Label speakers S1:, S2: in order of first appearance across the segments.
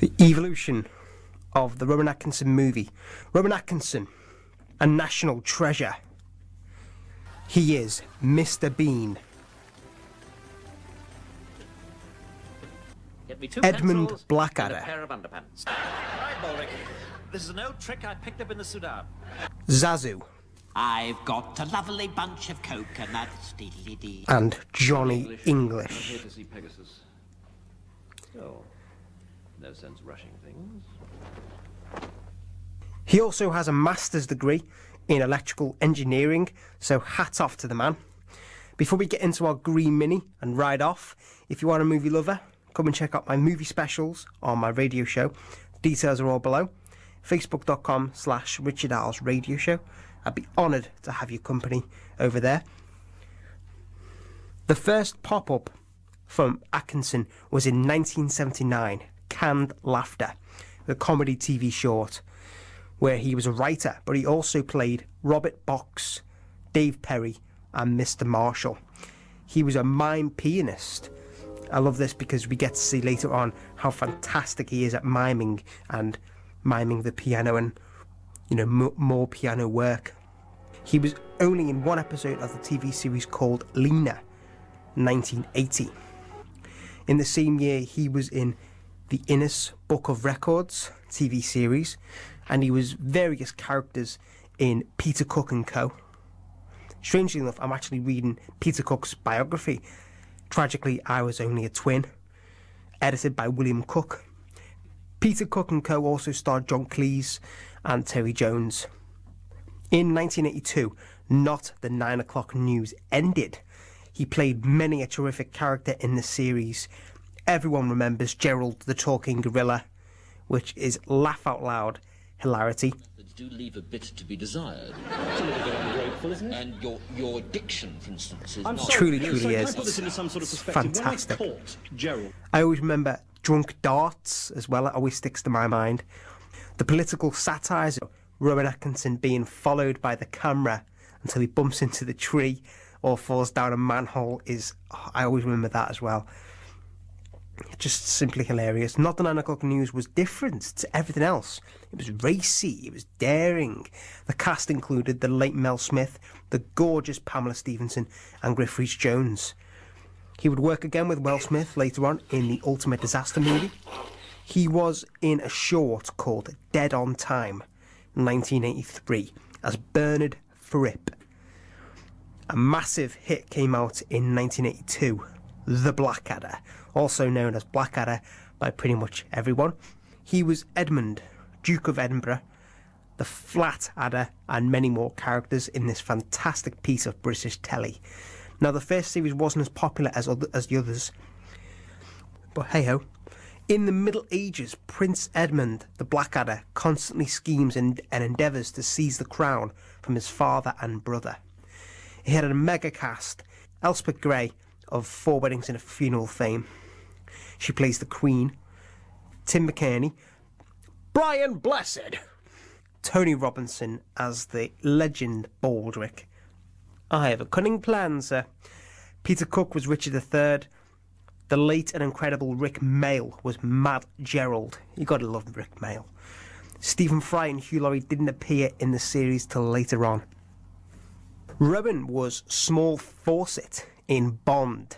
S1: The evolution of the Rowan Atkinson movie. Rowan Atkinson, a national treasure. He is Mr. Bean.
S2: Get me 2
S1: Edmund
S2: pencils
S1: Blackadder.
S2: and a pair of underpants. Right, Baldrick. This is an old trick I picked up in the Sudan.
S1: Zazu.
S3: I've got a lovely bunch of coconuts. Dee-dee-dee.
S1: And Johnny
S2: I'm
S1: English.
S2: here to see Pegasus. Oh, no sense rushing things.
S1: He also has a master's degree in electrical engineering, so hats off to the man. Before we get into our green mini and ride off, if you are a movie lover, come and check out my movie specials on my radio show. Details are all below. Facebook.com/Richard Al's radio show. I'd be honoured to have your company over there. The first pop-up from Atkinson was in 1979, Canned Laughter, the comedy TV short, where he was a writer, but he also played Robert Box, Dave Perry, and Mr. Marshall. He was a mime pianist. I love this because we get to see later on how fantastic he is at miming and miming the piano and, you know, more piano work. He was only in one episode of the TV series called Lena, 1980. In the same year, he was in the Guinness Book of Records TV series, and he was various characters in Peter Cook and Co. Strangely enough, I'm actually reading Peter Cook's biography, Tragically, I Was Only a Twin, edited by William Cook. Peter Cook and Co. also starred John Cleese and Terry Jones. In 1982, Not the 9 O'Clock News ended. He played many a terrific character in the series. Everyone remembers Gerald the Talking Gorilla, which is laugh out loud hilarity.
S4: Do leave a bit to be desired. It's a little bit ungrateful, isn't it? And your diction, for instance, is not...
S1: Truly is.
S4: Can I put this into some sort of perspective?
S1: Fantastic.
S4: When I caught Gerald...
S1: I always remember Drunk Darts as well. It always sticks to my mind. The political satires of Rowan Atkinson being followed by the camera until he bumps into the tree or falls down a manhole is... I always remember that as well. Just simply hilarious. Not the 9 O'Clock News was different to everything else. It was racy, it was daring. The cast included the late Mel Smith, the gorgeous Pamela Stephenson, and Griff Rhys-Jones. He would work again with Will Smith later on in the Ultimate Disaster movie. He was in a short called Dead on Time, 1983, as Bernard Fripp. A massive hit came out in 1982, The Blackadder, also known as Blackadder by pretty much everyone. He was Edmund, Duke of Edinburgh, the Flat Adder, and many more characters in this fantastic piece of British telly. Now, the first series wasn't as popular as the others, but hey-ho. In the Middle Ages, Prince Edmund, the Blackadder, constantly schemes and endeavours to seize the crown from his father and brother. He had a mega cast. Elspeth Grey of 4 Weddings and a Funeral fame. She plays the Queen. Tim McKerney. Brian Blessed. Tony Robinson as the legend Baldrick. I have a cunning plan, sir. Peter Cook was Richard III. The late and incredible Rick Mayall was Mad Gerald. You gotta love Rick Mayall. Stephen Fry and Hugh Laurie didn't appear in the series till later on. Rowan was Small Fawcett in Bond.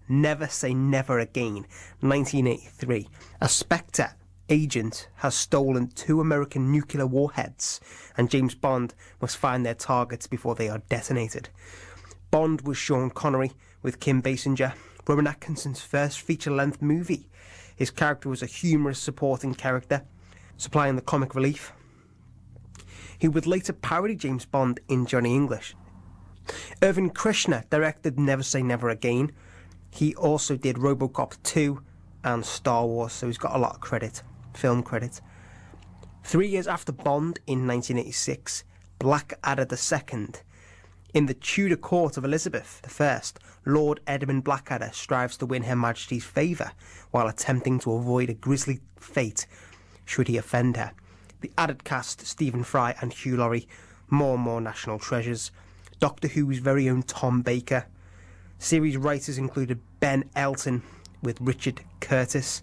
S1: Never Say Never Again, 1983. A Spectre agent has stolen 2 American nuclear warheads, and James Bond must find their targets before they are detonated. Bond was Sean Connery with Kim Basinger, Rowan Atkinson's first feature-length movie. His character was a humorous supporting character, supplying the comic relief. He would later parody James Bond in Johnny English. Irvin Krishna directed Never Say Never Again. He also did RoboCop 2 and Star Wars, so he's got a lot of credit, film credit. 3 years after Bond, in 1986, Blackadder II. In the Tudor court of Elizabeth I, Lord Edmund Blackadder strives to win Her Majesty's favour while attempting to avoid a grisly fate should he offend her. The added cast, Stephen Fry and Hugh Laurie, more national treasures. Doctor Who's very own Tom Baker. Series writers included Ben Elton with Richard Curtis.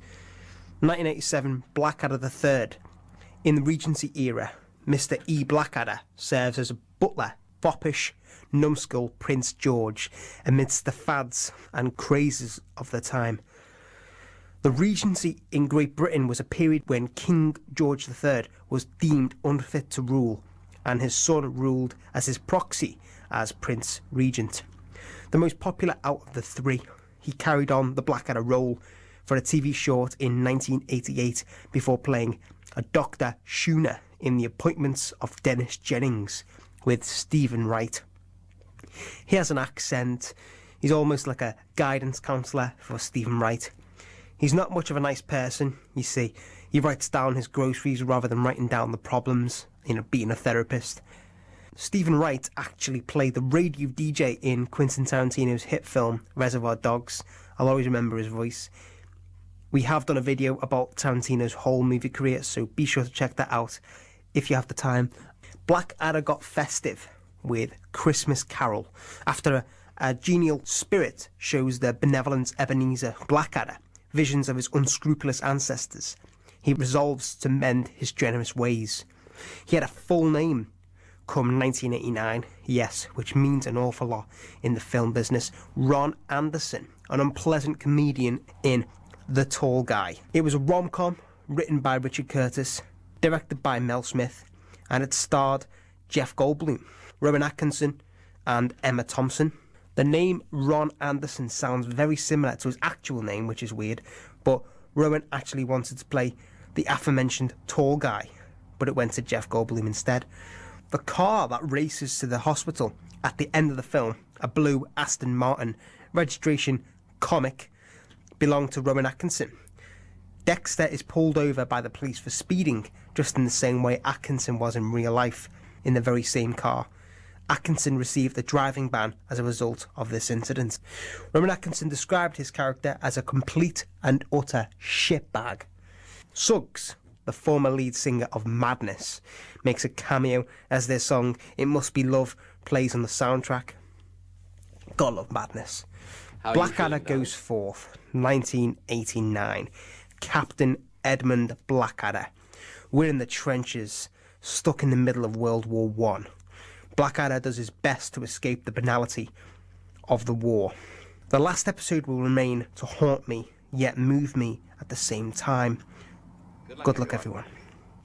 S1: 1987, BlackAdder III. In the Regency era, Mr. E. Blackadder serves as a butler, foppish, numbskull Prince George amidst the fads and crazes of the time. The Regency in Great Britain was a period when King George III was deemed unfit to rule, and his son ruled as his proxy as Prince Regent. The most popular out of the three, he carried on the Blackadder role for a TV short in 1988 before playing a Dr. Schooner in The Appointments of Dennis Jennings with Stephen Wright. He has an accent. He's almost like a guidance counsellor for Stephen Wright. He's not much of a nice person, you see. He writes down his groceries rather than writing down the problems, being a therapist. Stephen Wright actually played the radio DJ in Quentin Tarantino's hit film Reservoir Dogs. I'll always remember his voice. We have done a video about Tarantino's whole movie career, so be sure to check that out if you have the time. Blackadder got festive with Christmas Carol. After a genial spirit shows the benevolent Ebenezer Blackadder visions of his unscrupulous ancestors, he resolves to mend his generous ways. He had a full name come 1989, yes, which means an awful lot in the film business. Ron Anderson, an unpleasant comedian in The Tall Guy. It was a rom-com written by Richard Curtis, directed by Mel Smith, and it starred Jeff Goldblum, Rowan Atkinson, and Emma Thompson. The name Ron Anderson sounds very similar to his actual name, which is weird, but Rowan actually wanted to play the aforementioned Tall Guy, but it went to Jeff Goldblum instead. The car that races to the hospital at the end of the film, a blue Aston Martin, registration comic, belonged to Rowan Atkinson. Dexter is pulled over by the police for speeding, just in the same way Atkinson was in real life, in the very same car. Atkinson received a driving ban as a result of this incident. Rowan Atkinson described his character as a complete and utter shitbag. Suggs, the former lead singer of Madness, makes a cameo as their song It Must Be Love plays on the soundtrack. Gotta love Madness. Blackadder Goes Forth, 1989. Captain Edmund Blackadder. We're in the trenches, stuck in the middle of World War I. Blackadder does his best to escape the banality of the war. The last episode will remain to haunt me, yet move me at the same time. Good luck, everyone.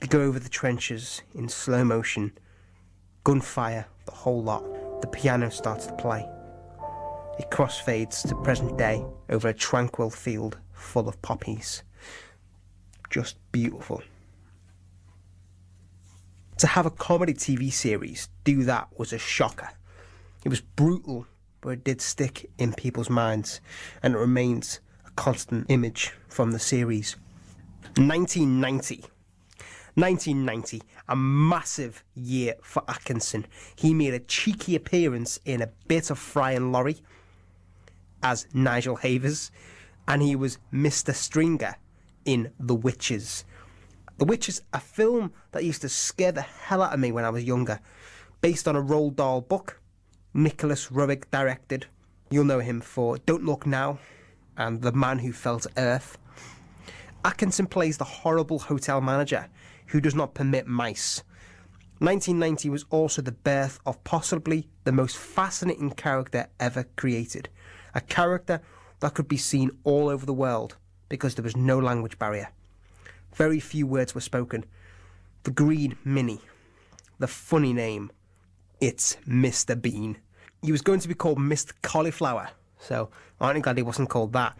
S1: We go over the trenches in slow motion. Gunfire, the whole lot. The piano starts to play. It crossfades to present day over a tranquil field full of poppies. Just beautiful. To have a comedy TV series do that was a shocker. It was brutal, but it did stick in people's minds, and it remains a constant image from the series. 1990, a massive year for Atkinson. He made a cheeky appearance in A Bit of Fry and Laurie as Nigel Havers, and he was Mr. Stringer in The Witches. The Witches, a film that used to scare the hell out of me when I was younger, based on a Roald Dahl book. Nicholas Roeg directed. You'll know him for Don't Look Now and The Man Who Fell to Earth. Atkinson plays the horrible hotel manager who does not permit mice. 1990 was also the birth of possibly the most fascinating character ever created. A character that could be seen all over the world because there was no language barrier. Very few words were spoken. The Green Mini. The funny name. It's Mr. Bean. He was going to be called Mr. Cauliflower, so aren't you glad he wasn't called that?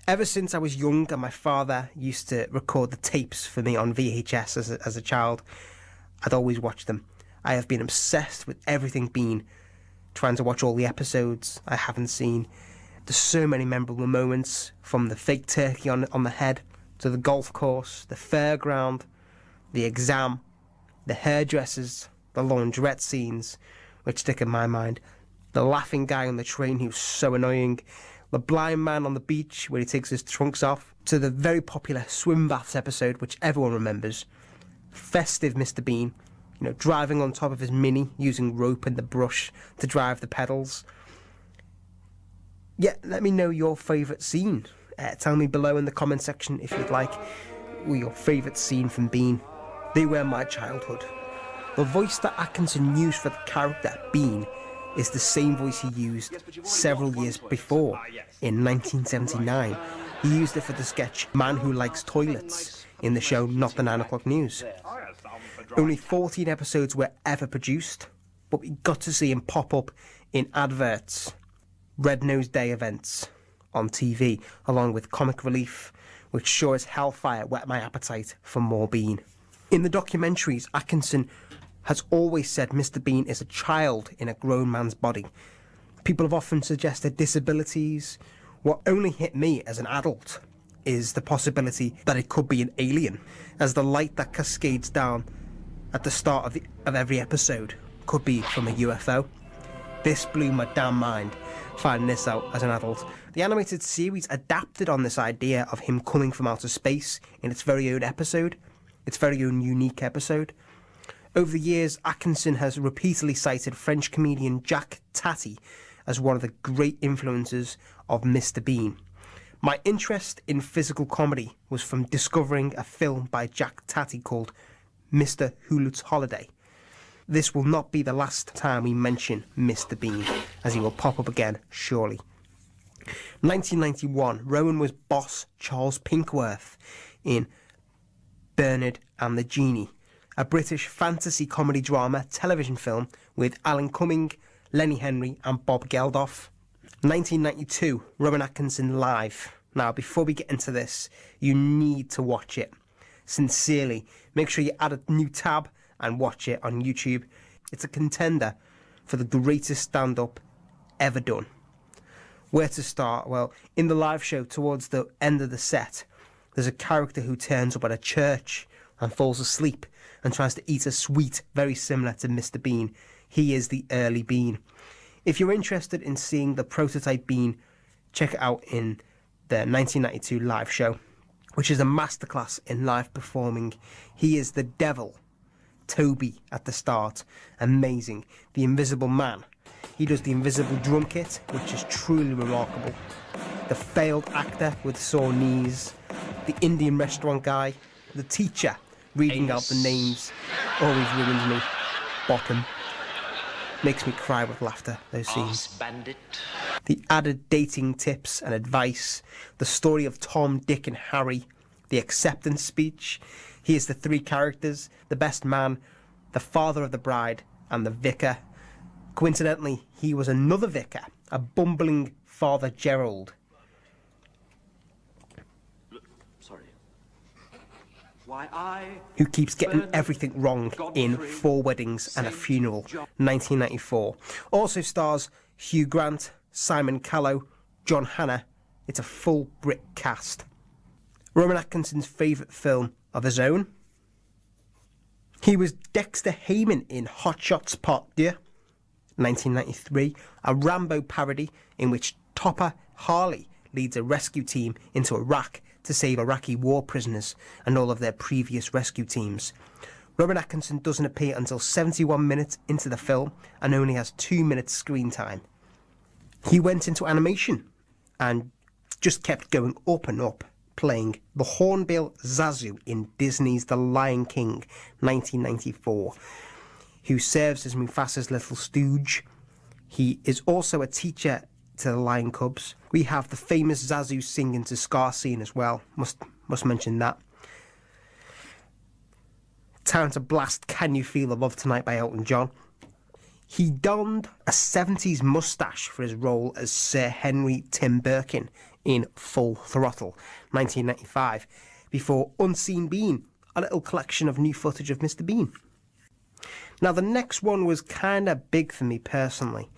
S1: Ever since I was young and my father used to record the tapes for me on VHS as a child, I'd always watch them. I have been obsessed with everything Bean, trying to watch all the episodes I haven't seen. There's so many memorable moments, from the fake turkey on the head, to the golf course, the fairground, the exam, the hairdressers, the laundrette scenes, which stick in my mind, the laughing guy on the train who's so annoying, the blind man on the beach where he takes his trunks off, to the very popular swim baths episode, which everyone remembers. Festive Mr. Bean, driving on top of his Mini, using rope and the brush to drive the pedals. Yeah, let me know your favourite scene. Tell me below in the comment section if you'd like. were your favourite scene from Bean? They were my childhood. The voice that Atkinson used for the character Bean is the same voice he used several years before, in 1979. He used it for the sketch Man Who Likes Toilets in the show Not the 9 O'Clock News. Only 14 episodes were ever produced, but we got to see him pop up in adverts, Red Nose Day events on TV, along with Comic Relief, which sure as hellfire whet my appetite for more Bean. In the documentaries, Atkinson has always said Mr. Bean is a child in a grown man's body. People have often suggested disabilities. What only hit me as an adult is the possibility that it could be an alien, as the light that cascades down at the start of every episode could be from a UFO. This blew my damn mind, finding this out as an adult. The animated series adapted on this idea of him coming from outer space in its very own episode, its very own unique episode. Over the years, Atkinson has repeatedly cited French comedian Jacques Tati as one of the great influences of Mr. Bean. My interest in physical comedy was from discovering a film by Jacques Tati called Mr. Hulot's Holiday. This will not be the last time we mention Mr. Bean, as he will pop up again shortly. 1991, Rowan was boss Charles Pinkworth in Bernard and the Genie, a British fantasy comedy drama television film with Alan Cumming, Lenny Henry and Bob Geldof. 1992, Rowan Atkinson live. Now, before we get into this, you need to watch it. Sincerely, make sure you add a new tab and watch it on YouTube. It's a contender for the greatest stand-up ever done. Where to start? Well, in the live show, towards the end of the set, there's a character who turns up at a church and falls asleep and tries to eat a sweet very similar to Mr. Bean. He is the early Bean. If you're interested in seeing the prototype Bean, check it out in the 1992 live show, which is a masterclass in live performing. He is the devil, Toby, at the start. Amazing. The Invisible Man. He does the invisible drum kit, which is truly remarkable. The failed actor with sore knees. The Indian restaurant guy. The teacher reading out the names. Always ruins me. Bottom. Makes me cry with laughter, those scenes.
S3: Bandit.
S1: The added dating tips and advice. The story of Tom, Dick and Harry. The acceptance speech. He is the three characters. The best man, the father of the bride, and the vicar. Coincidentally, he was another vicar, a bumbling Father Gerald.
S2: Sorry.
S1: Who keeps getting everything wrong in 4 Weddings and a Funeral, 1994. Also stars Hugh Grant, Simon Callow, John Hannah. It's a full Brit cast. Rowan Atkinson's favourite film of his own. He was Dexter Heyman in Hot Shots Part 2, 1993, a Rambo parody in which Topper Harley leads a rescue team into Iraq to save Iraqi war prisoners and all of their previous rescue teams. Rowan Atkinson doesn't appear until 71 minutes into the film and only has 2 minutes screen time. He went into animation and just kept going up and up, playing the Hornbill Zazu in Disney's The Lion King, 1994, who serves as Mufasa's little stooge. He is also a teacher to the Lion Cubs. We have the famous Zazu singing to Scar scene as well. Must mention that. Time to blast Can You Feel the Love Tonight by Elton John. He donned a 70s moustache for his role as Sir Henry Tim Birkin in Full Throttle, 1995, before Unseen Bean, a little collection of new footage of Mr. Bean. Now, the next one was kind of big for me personally.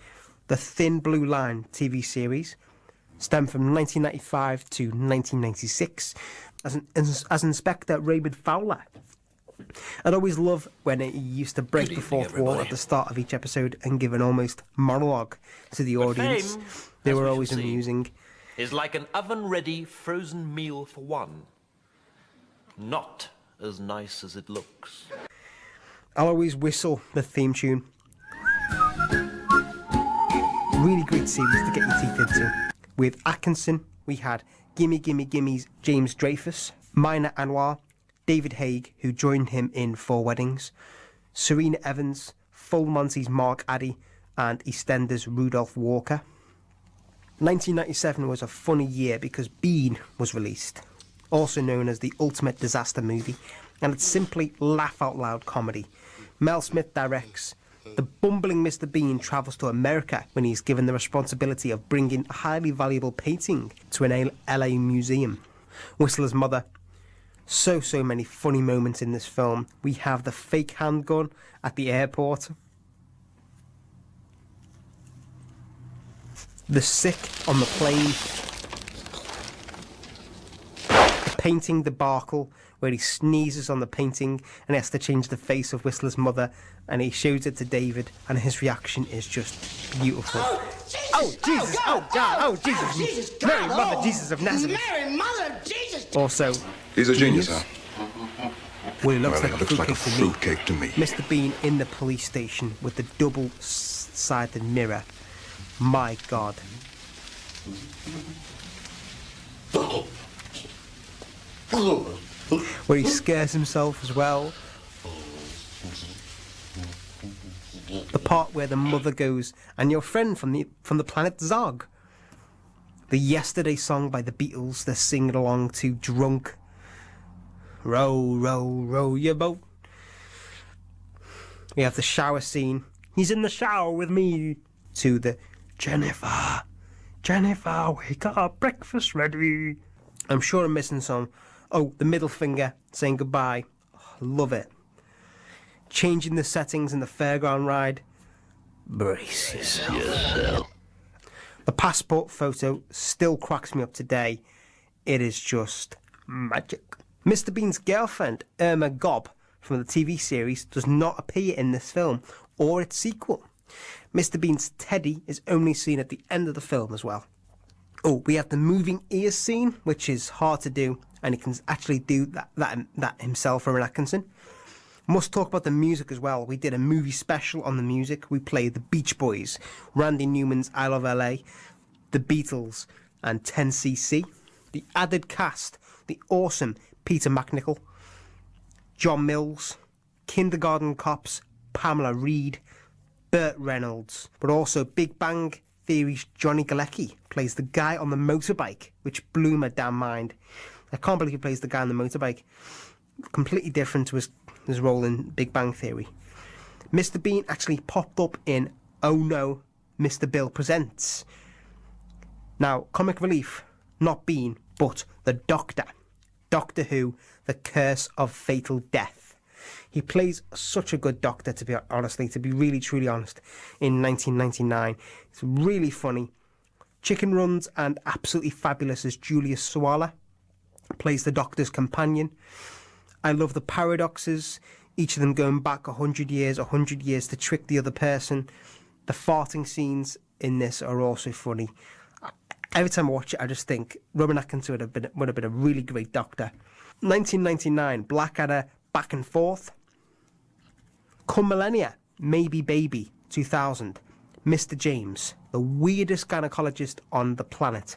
S1: The Thin Blue Line TV series stemmed from 1995 to 1996 as Inspector Raymond Fowler. I'd always love when he used to break the fourth wall at the start of each episode and give an almost monologue to the audience.
S5: Fame,
S1: They
S5: as
S1: were
S5: we
S1: always
S5: shall see,
S1: amusing.
S5: is like an oven-ready frozen meal for one. Not as nice as it looks.
S1: I'll always whistle the theme tune. Really great series to get your teeth into. With Atkinson, we had Gimme Gimme Gimme's James Dreyfus, Minor Anwar, David Haig, who joined him in Four Weddings, Serena Evans, Full Monty's Mark Addy, and EastEnders' Rudolph Walker. 1997 was a funny year because Bean was released, also known as the ultimate disaster movie, and it's simply laugh-out-loud comedy. Mel Smith directs. The bumbling Mr. Bean travels to America when he's given the responsibility of bringing a highly valuable painting to an LA museum. Whistler's mother. So many funny moments in this film. We have the fake handgun at the airport. The sick on the plane. The painting debacle where he sneezes on the painting and he has to change the face of Whistler's mother, and he shows it to David and his reaction is just beautiful. Oh Jesus! Oh God! Oh Jesus! Mary Mother Jesus of Nazareth!
S6: Mary Mother Jesus!
S1: Also,
S7: he's a genius, huh?
S1: Well, he looks
S7: Well,
S1: like
S7: he
S1: a
S7: looks like a
S1: fruitcake to me.
S7: fruitcake to me.
S1: Mr. Bean in the police station with the double-sided mirror. My God. Where he scares himself as well. The part where the mother goes, and your friend from the planet Zog. The Yesterday song by the Beatles they're singing along to drunk. Row, row, row your boat. We have the shower scene. He's in the shower with me. To the Jennifer, Jennifer, wake up, breakfast ready. I'm sure I'm missing some. Oh, the middle finger saying goodbye. Oh, love it. Changing the settings in the fairground ride. Brace yourself. The passport photo still cracks me up today. It is just magic. Mr. Bean's girlfriend, Irma Gobb, from the TV series, does not appear in this film or its sequel. Mr. Bean's Teddy is only seen at the end of the film as well. Oh, we have the moving ears scene, which is hard to do, and he can actually do that himself, Rowan Atkinson. Must talk about the music as well. We did a movie special on the music. We played the Beach Boys, Randy Newman's I Love LA, the Beatles, and 10cc. The added cast, the awesome Peter MacNicol, John Mills, Kindergarten Cops, Pamela Reed, Burt Reynolds, but also Big Bang Theory's Johnny Galecki plays the guy on the motorbike, which blew my damn mind. I can't believe he plays the guy on the motorbike. Completely different to his role in Big Bang Theory. Mr. Bean actually popped up in Oh No, Mr. Bill Presents. Now, comic relief, not Bean, but the Doctor. Doctor Who, The Curse of Fatal Death. He plays such a good Doctor, to be really, truly honest, in 1999. It's really funny. Chicken Runs and absolutely fabulous as Julius Sawala. Plays the Doctor's companion. I love the paradoxes, each of them going back 100 years to trick the other person. The farting scenes in this are also funny. Every time I watch it, I just think Rowan Atkinson would have been a really great Doctor. 1999, BlackAdder Back and Forth. Come Millennia, Maybe Baby, 2000. Mr. James, the weirdest gynecologist on the planet.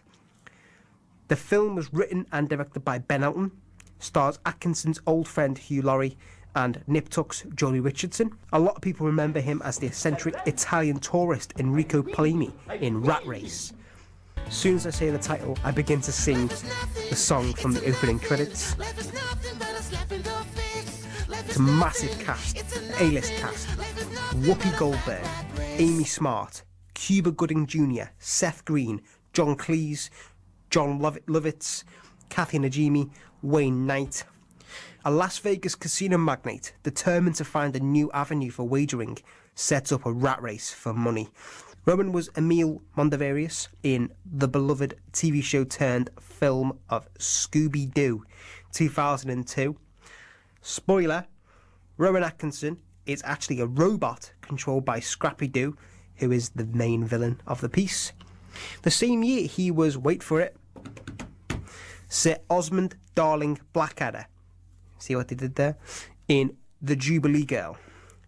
S1: The film was written and directed by Ben Elton, stars Atkinson's old friend Hugh Laurie and Nip Tuck's Jolie Richardson. A lot of people remember him as the eccentric Italian tourist Enrico Palimi in Rat Race. As soon as I say the title, I begin to sing the song from the opening credits. It's a massive cast, A-list cast. Whoopi Goldberg, Amy Smart, Cuba Gooding Jr., Seth Green, John Cleese, John Lovitz, Kathy Najimy, Wayne Knight. A Las Vegas casino magnate determined to find a new avenue for wagering sets up a rat race for money. Rowan was Emil Mondavarius in the beloved TV show turned film of Scooby-Doo, 2002. Spoiler, Rowan Atkinson is actually a robot controlled by Scrappy-Doo, who is the main villain of the piece. The same year he was, wait for it, Sir Osmond Darling Blackadder. See what they did there? In The Jubilee Girl.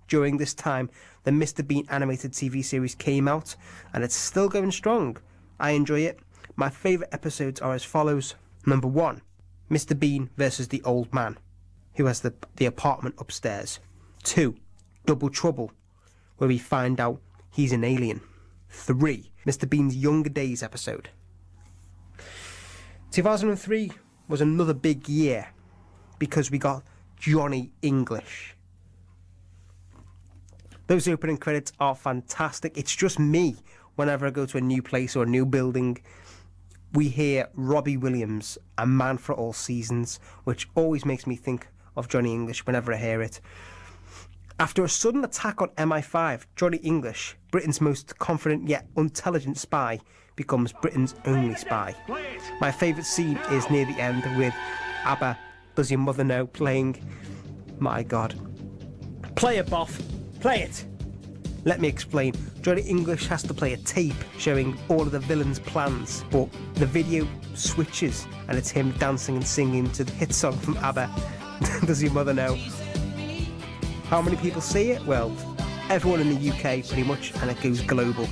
S1: During this time, the Mr. Bean animated TV series came out, and it's still going strong. I enjoy it. My favourite episodes are as follows. Number 1, Mr. Bean versus the Old Man. who has the apartment upstairs. 2. Double Trouble, where we find out he's an alien. 3. Mr. Bean's Younger Days episode. 2003 was another big year because we got Johnny English. Those opening credits are fantastic. It's just me whenever I go to a new place or a new building. We hear Robbie Williams, A Man for All Seasons, which always makes me think of Johnny English whenever I hear it. After a sudden attack on MI5, Johnny English, Britain's most confident yet intelligent spy, becomes Britain's only spy. My favourite scene is near the end with ABBA, Does Your Mother Know, playing. My God. Play it, Boff. Play it. Let me explain. Johnny English has to play a tape showing all of the villain's plans, but the video switches and it's him dancing and singing to the hit song from ABBA, Does Your Mother Know? How many people see it? Well, everyone in the UK pretty much, and it goes global.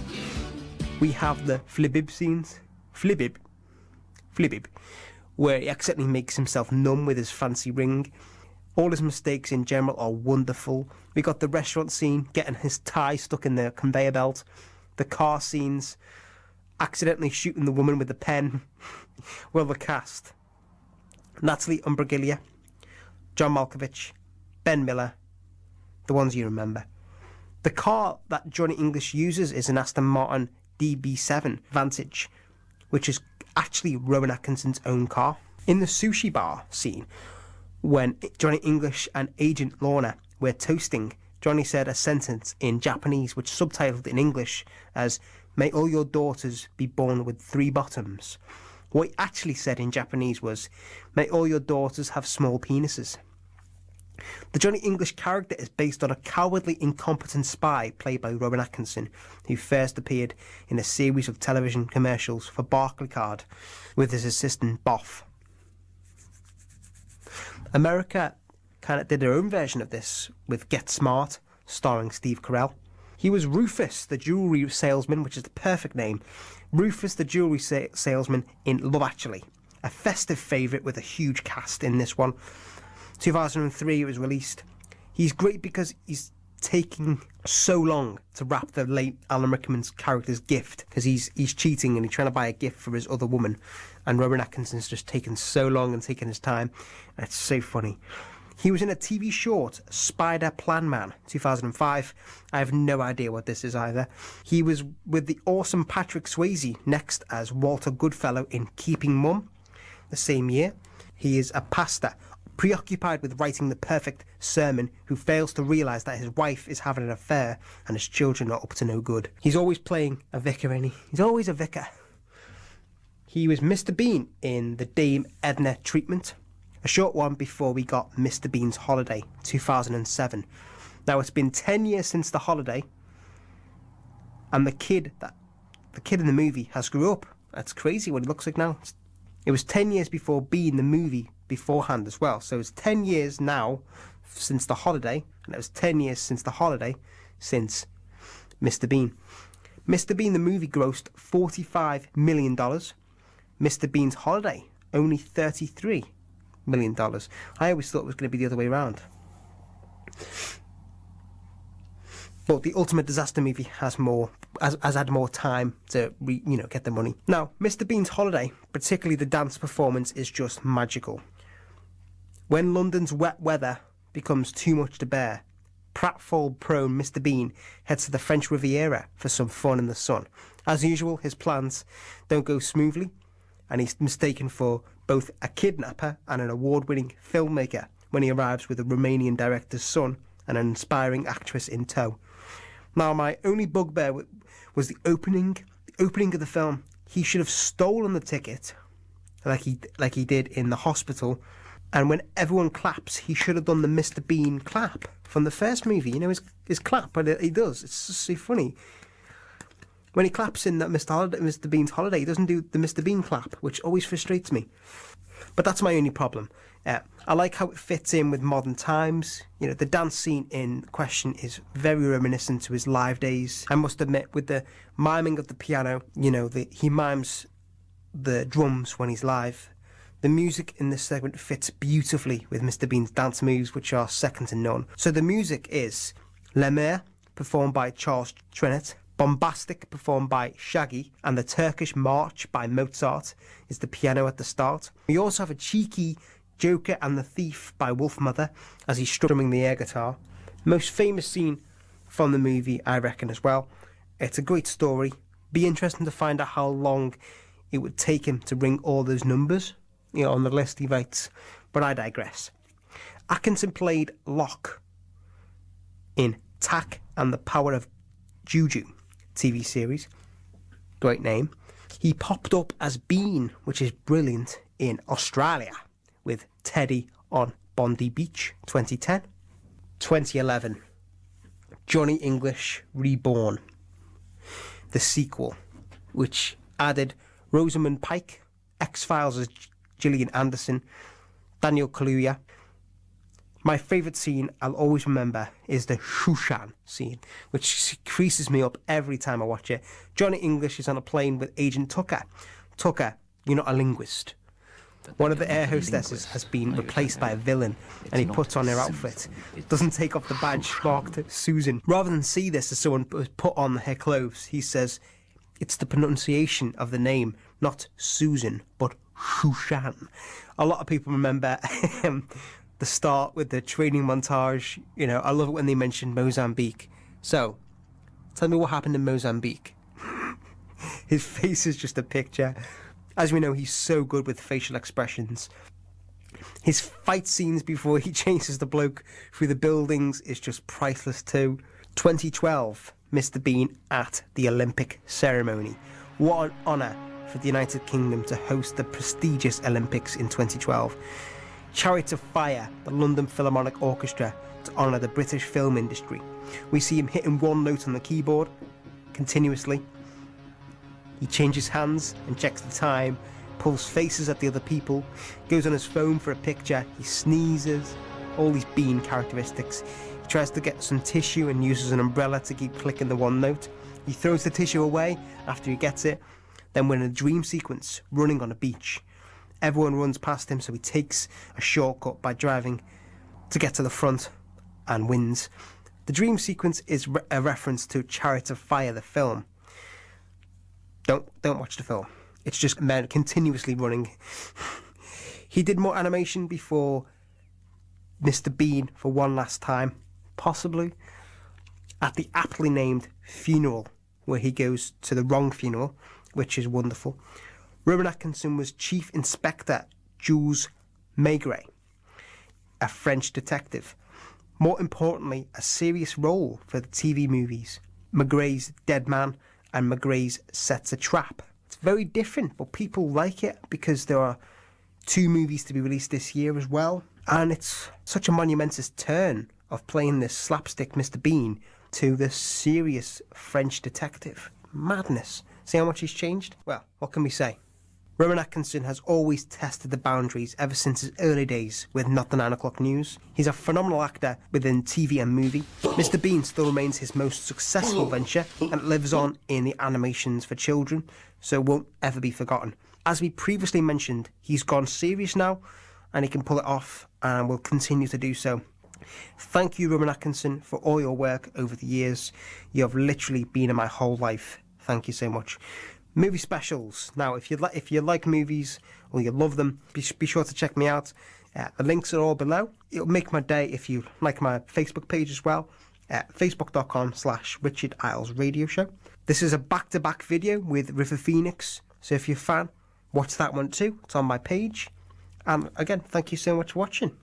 S1: We have the flibib scenes. Flibib, where he accidentally makes himself numb with his fancy ring. All his mistakes in general are wonderful. We got the restaurant scene, getting his tie stuck in the conveyor belt. The car scenes, accidentally shooting the woman with the pen. Well, the cast. Natalie Imbruglia, John Malkovich, Ben Miller, the ones you remember. The car that Johnny English uses is an Aston Martin DB7 Vantage, which is actually Rowan Atkinson's own car. In the sushi bar scene, when Johnny English and Agent Lorna were toasting, Johnny said a sentence in Japanese which subtitled in English as, "May all your daughters be born with 3 bottoms." What he actually said in Japanese was, "May all your daughters have small penises." The Johnny English character is based on a cowardly, incompetent spy played by Rowan Atkinson, who first appeared in a series of television commercials for Barclaycard with his assistant Boff. America kind of did their own version of this with Get Smart, starring Steve Carell. He was Rufus, the jewellery salesman, which is the perfect name. Rufus, the jewellery salesman in Love Actually. A festive favourite with a huge cast in this one. 2003 it was released. He's great because he's taking so long to wrap the late Alan Rickman's character's gift, because he's cheating and he's trying to buy a gift for his other woman, and Rowan Atkinson's just taken so long and taking his time, and it's so funny. He was in a TV short, Spider Plan Man, 2005. I have no idea what this is either. He was with the awesome Patrick Swayze next as Walter Goodfellow in Keeping Mum the same year. He is a pastor, preoccupied with writing the perfect sermon, who fails to realise that his wife is having an affair and his children are up to no good. He's always playing a vicar, ain't he? He's always a vicar. He was Mr. Bean in the Dame Edna Treatment, a short one before we got Mr. Bean's Holiday, 2007. Now, it's been 10 years since The Holiday, and the kid in the movie has grew up. That's crazy what he looks like now. It was 10 years before Bean, the movie, beforehand as well. So it's 10 years now since The Holiday, and it was 10 years since The Holiday since Mr. Bean. Mr. Bean, the movie, grossed $45 million. Mr. Bean's Holiday, only $33 million. I always thought it was going to be the other way around. But the Ultimate Disaster movie has had more time to get the money. Now, Mr. Bean's Holiday, particularly the dance performance, is just magical. When London's wet weather becomes too much to bear, pratfall-prone Mr. Bean heads to the French Riviera for some fun in the sun. As usual, his plans don't go smoothly, and he's mistaken for both a kidnapper and an award-winning filmmaker when he arrives with a Romanian director's son and an inspiring actress in tow. Now, my only bugbear was the opening of the film. He should have stolen the ticket, like he did in the hospital. And when everyone claps, he should have done the Mr. Bean clap from the first movie. You know, his clap, but he does. It's just so funny. When he claps in that Mr. Bean's Holiday, he doesn't do the Mr. Bean clap, which always frustrates me. But that's my only problem. I like how it fits in with modern times. You know, the dance scene in question is very reminiscent to his live days. I must admit, with the miming of the piano, he mimes the drums when he's live. The music in this segment fits beautifully with Mr. Bean's dance moves, which are second to none. So the music is Le Mer, performed by Charles Trenet, Bombastic, performed by Shaggy, and the Turkish March by Mozart is the piano at the start. We also have a cheeky Joker and the Thief by Wolfmother as he's strumming the air guitar. Most famous scene from the movie, I reckon, as well. It's a great story. Be interesting to find out how long it would take him to ring all those numbers, on the list he writes. But I digress. Atkinson played Locke in Tack and the Power of Juju TV series. Great name. He popped up as Bean, which is brilliant, in Australia with Teddy on Bondi Beach, 2010. 2011, Johnny English Reborn, the sequel, which added Rosamund Pike, X-Files as Gillian Anderson, Daniel Kaluuya. My favourite scene I'll always remember is the Shushan scene, which creases me up every time I watch it. Johnny English is on a plane with Agent Tucker. Tucker, you're not a linguist. One of the air hostesses has been replaced by a villain, and he puts on her outfit. Doesn't take off the badge marked Susan. Rather than see this as someone put on her clothes, he says, it's the pronunciation of the name, not Susan, but Shushan. A lot of people remember the start with the training montage. I love it when they mention Mozambique. So, tell me what happened in Mozambique. His face is just a picture. As we know, he's so good with facial expressions. His fight scenes before he chases the bloke through the buildings is just priceless too. 2012, Mr. Bean at the Olympic ceremony. What an honour for the United Kingdom to host the prestigious Olympics in 2012. Chariots of Fire, the London Philharmonic Orchestra, to honour the British film industry. We see him hitting one note on the keyboard continuously. He changes hands and checks the time, pulls faces at the other people, goes on his phone for a picture, he sneezes, all these Bean characteristics. He tries to get some tissue and uses an umbrella to keep clicking the one note. He throws the tissue away after he gets it. Then we're in a dream sequence, running on a beach. Everyone runs past him, so he takes a shortcut by driving to get to the front and wins. The dream sequence is a reference to Chariots of Fire, the film. Don't watch the film. It's just men continuously running. He did more animation before Mr. Bean for one last time, possibly, at the aptly named funeral, where he goes to the wrong funeral, which is wonderful. Rowan Atkinson was Chief Inspector Jules Maigret, a French detective. More importantly, a serious role for the TV movies. Maigret's Dead Man and Maigret's Sets a Trap. It's very different, but people like it because there are 2 movies to be released this year as well. And it's such a monumentous turn of playing this slapstick Mr. Bean to the serious French detective. Madness. See how much he's changed? Well, what can we say? Rowan Atkinson has always tested the boundaries ever since his early days with Not the 9 O'Clock News. He's a phenomenal actor within TV and movie. Mr. Bean still remains his most successful venture and lives on in the animations for children, so won't ever be forgotten. As we previously mentioned, he's gone serious now, and he can pull it off and will continue to do so. Thank you, Rowan Atkinson, for all your work over the years. You have literally been in my whole life. Thank you so much. Movie specials. Now, if you like movies or you love them, be sure to check me out. The links are all below. It'll make my day if you like my Facebook page as well. Facebook.com/Richard Isles Radio Show. This is a back-to-back video with River Phoenix. So if you're a fan, watch that one too. It's on my page. And again, thank you so much for watching.